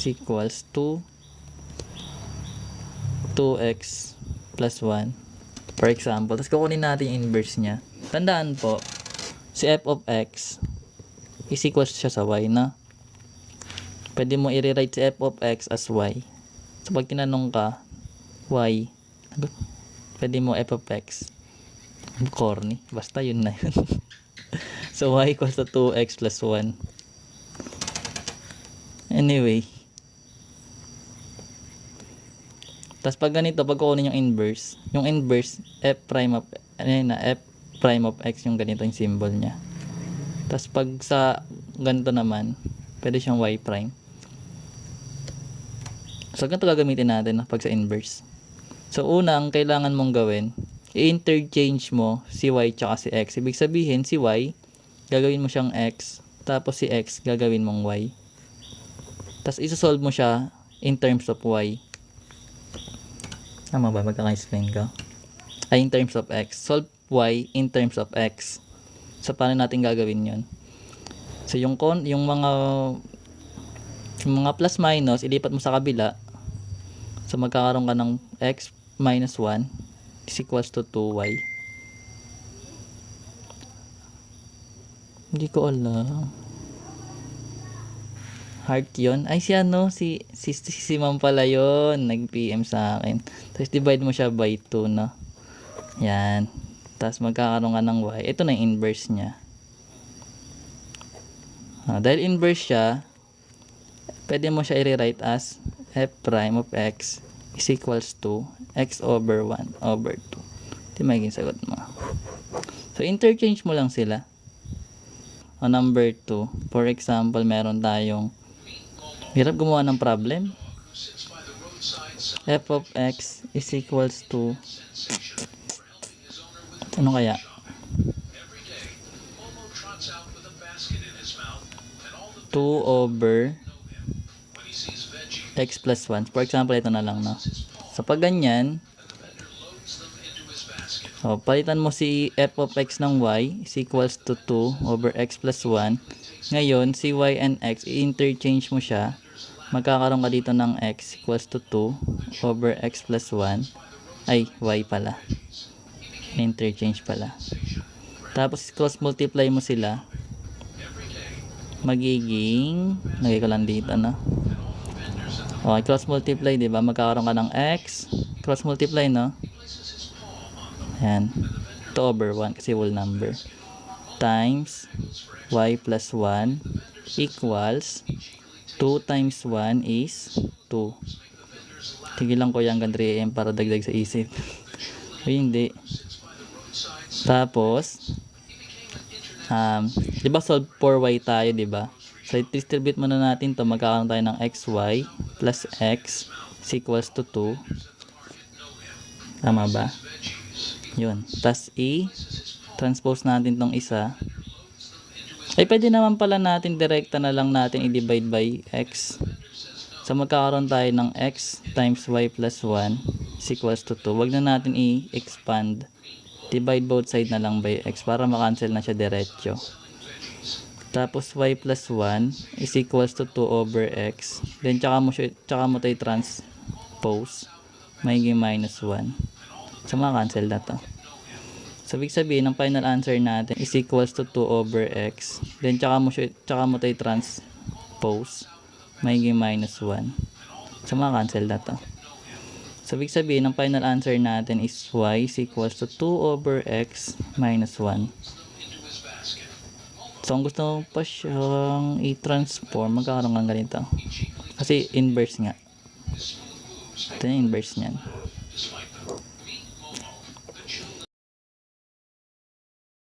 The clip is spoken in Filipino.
is equals to 2x plus 1. For example, tapos kukunin natin yung inverse niya. Tandaan po, si f of x is equals siya sa y na. Pwede mo i-rewrite si f of x as y. So, pag tinanong ka, y, pwede mo f of x. Corny. Basta yun na yun. So, y equals to 2x plus 1. Anyway. Tapos pag ganito, pag kukunin yung inverse, f prime of x, yung ganito yung symbol niya. Tapos pag sa ganito naman, pwede siyang y prime. So, ganito gagamitin natin pag sa inverse. So, unang kailangan mong gawin, i-interchange mo si y tsaka si x. Ibig sabihin, si y, gagawin mo siyang x, tapos si x, gagawin mong y. Tapos, isosolve mo siya in terms of y. Tama ba? Magkaka-explain ko. Ay, in terms of x. Solve y in terms of x. So, paano natin gagawin yun? So, yung mga plus minus, ilipat mo sa kabila. So, magkakaroon ka ng x minus 1 is equals to 2y. Hindi ko alam. Heart yun. Ay, si ma'am pala yun. Nag-PM sa akin. Tapos, divide mo siya by 2, no? Yan. Tapos, magkakaroon ka ng y. Ito na yung inverse niya. Dahil inverse siya, pwede mo siya i-rewrite as f prime of x is equals to x over 1 over 2. Ito yung magiging sagot mo. So, interchange mo lang sila. O, number 2. For example, meron tayong hirap gumawa ng problem. F of x is equals to ano kaya? 2 over x plus 1. For example, ito na lang, no? So, pag ganyan, so, palitan mo si f of x ng y is equals to 2 over x plus 1. Ngayon, si y and x, i-interchange mo siya. Magkakaroon ka dito ng x equals to 2 over x plus 1. Ay, y pala. Interchange pala. Tapos, cross multiply mo sila. Magiging, lagay ko lang dito, no? Okay, cross multiply, diba? Magkakaroon ka ng x. Cross multiply, no? Ayan. 2 over 1 kasi whole number. Times y plus 1 equals 2 times 1 is 2. Tigilan ko yung hanggang 3 AM para dagdag sa isip. O hindi. Tapos, diba solve for y tayo, diba? So, i-distribute muna natin to. Magkakaroon tayo ng xy plus x is equals to 2. Tama ba? Yun. Tapos, i-transpose natin tong isa. Ay, pwede naman pala natin direkta na lang natin i-divide by x. So, magkakaroon tayo ng x times y plus 1 is equals to 2. Wag na natin i-expand. Divide both side na lang by x para makancel na siya diretso. Tapos, y plus 1 is equals to 2 over x. Then, tsaka mo tayo transpose. Magiging minus 1. So, makancel na to. So, ibig sabihin, ang final answer natin is equals to 2 over x. Then, tsaka mo tayo transpose. Magiging minus 1. So, makancel na to. So, ibig sabihin, ang final answer natin is y is equals to 2 over x minus 1. So, kung gusto mo pa siyang i-transform, magkakaroon ka ganito. Kasi, inverse nga. Ito yung inverse niyan.